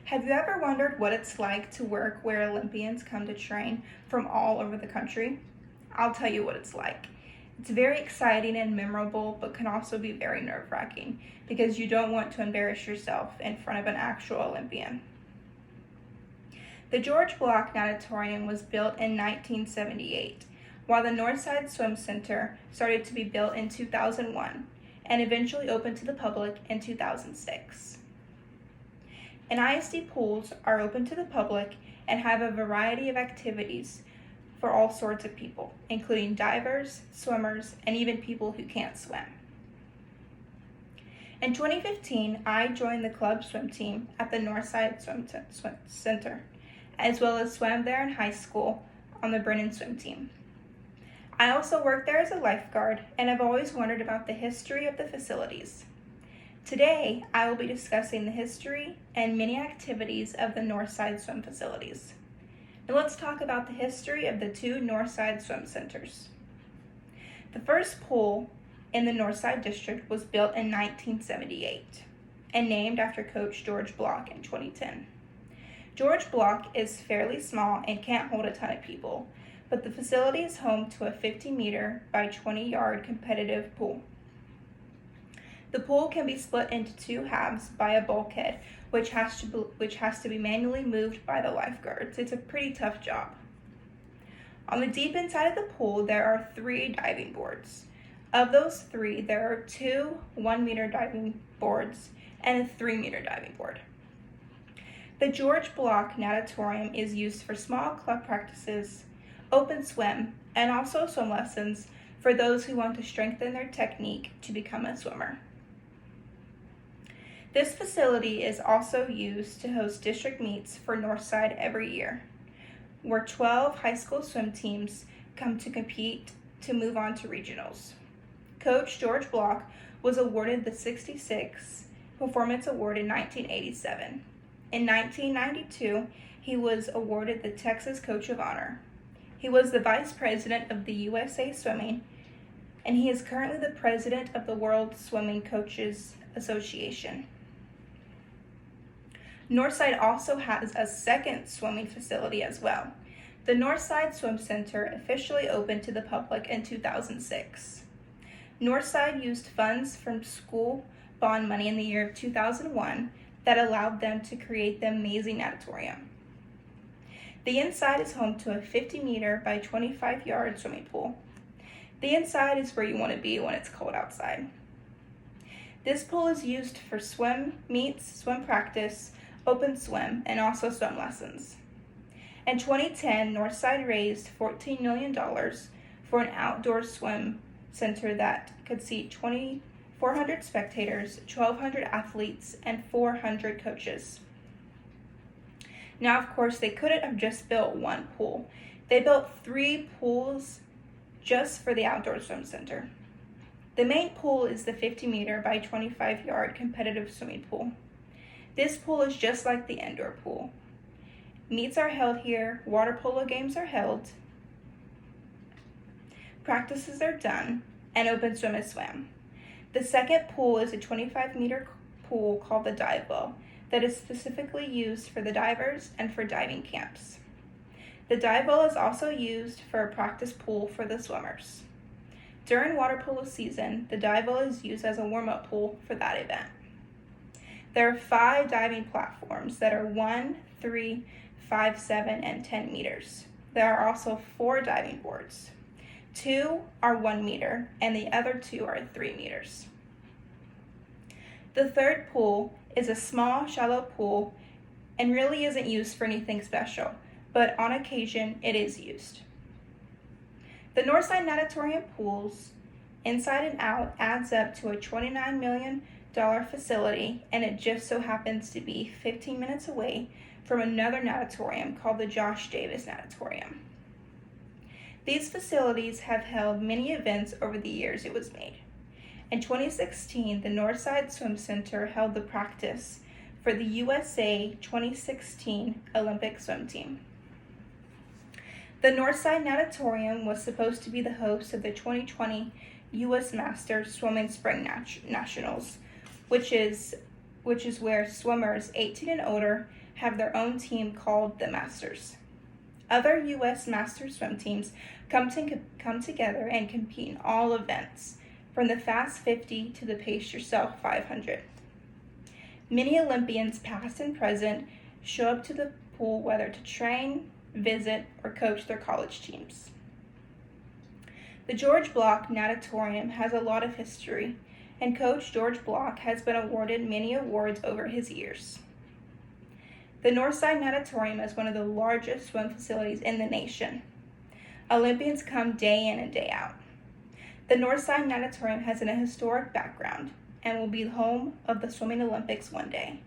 Have you ever wondered what it's like to work where Olympians come to train from all over the country? I'll tell you what it's like. It's very exciting and memorable, but can also be very nerve-wracking because you don't want to embarrass yourself in front of an actual Olympian. The George Block Natatorium was built in 1978, while the Northside Swim Center started to be built in 2001 and eventually opened to the public in 2006. NISD pools are open to the public and have a variety of activities for all sorts of people, including divers, swimmers, and even people who can't swim. In 2015, I joined the club swim team at the Northside Swim Center, as well as swam there in high school on the Brennan swim team. I also worked there as a lifeguard, and I've always wondered about the history of the facilities. Today, I will be discussing the history and many activities of the Northside Swim facilities. Now let's talk about the history of the two Northside Swim Centers. The first pool in the Northside District was built in 1978 and named after Coach George Block in 2010. George Block is fairly small and can't hold a ton of people, but the facility is home to a 50-meter by 20-yard competitive pool. The pool can be split into two halves by a bulkhead, which has to be manually moved by the lifeguards. It's a pretty tough job. On the deep inside of the pool, there are 3 diving boards. Of those 3, there are 2 1-meter diving boards and a 3-meter diving board. The George Block Natatorium is used for small club practices, open swim, and also swim lessons for those who want to strengthen their technique to become a swimmer. This facility is also used to host district meets for Northside every year, where 12 high school swim teams come to compete to move on to regionals. Coach George Block was awarded the 66 Performance Award in 1987. In 1992, he was awarded the Texas Coach of Honor. He was the vice president of the USA Swimming, and he is currently the president of the World Swimming Coaches Association. Northside also has a second swimming facility as well. The Northside Swim Center officially opened to the public in 2006. Northside used funds from school bond money in the year of 2001 that allowed them to create the amazing natatorium. The inside is home to a 50-meter by 25-yard swimming pool. The inside is where you want to be when it's cold outside. This pool is used for swim meets, swim practice, open swim, and also swim lessons. In 2010, Northside raised $14 million for an outdoor swim center that could seat 2,400 spectators, 1,200 athletes, and 400 coaches. Now, of course, they couldn't have just built one pool. They built 3 pools just for the outdoor swim center. The main pool is the 50-meter by 25-yard competitive swimming pool. This pool is just like the indoor pool. Meets are held here, water polo games are held, practices are done, and open swim is swam. The second pool is a 25-meter pool called the dive well that is specifically used for the divers and for diving camps. The dive well is also used for a practice pool for the swimmers. During water polo season, the dive well is used as a warm-up pool for that event. There are 5 diving platforms that are 1, 3, 5, 7, and 10 meters. There are also 4 diving boards. 2 are 1 meter, and the other 2 are 3 meters. The third pool is a small, shallow pool and really isn't used for anything special, but on occasion it is used. The Northside Natatorium pools, inside and out, adds up to a $29 million facility, and it just so happens to be 15 minutes away from another natatorium called the Josh Davis Natatorium. These facilities have held many events over the years it was made. In 2016, the Northside Swim Center held the practice for the USA 2016 Olympic swim team. The Northside Natatorium was supposed to be the host of the 2020 U.S. Masters Swimming Spring Nationals, which is where swimmers 18 and older have their own team called the Masters. Other U.S. Masters swim teams come together and compete in all events, from the Fast 50 to the Pace Yourself 500. Many Olympians, past and present, show up to the pool whether to train, visit, or coach their college teams. The George Block Natatorium has a lot of history, and Coach George Block has been awarded many awards over his years. The Northside Natatorium is one of the largest swim facilities in the nation. Olympians come day in and day out. The Northside Natatorium has an historic background and will be home of the Swimming Olympics one day.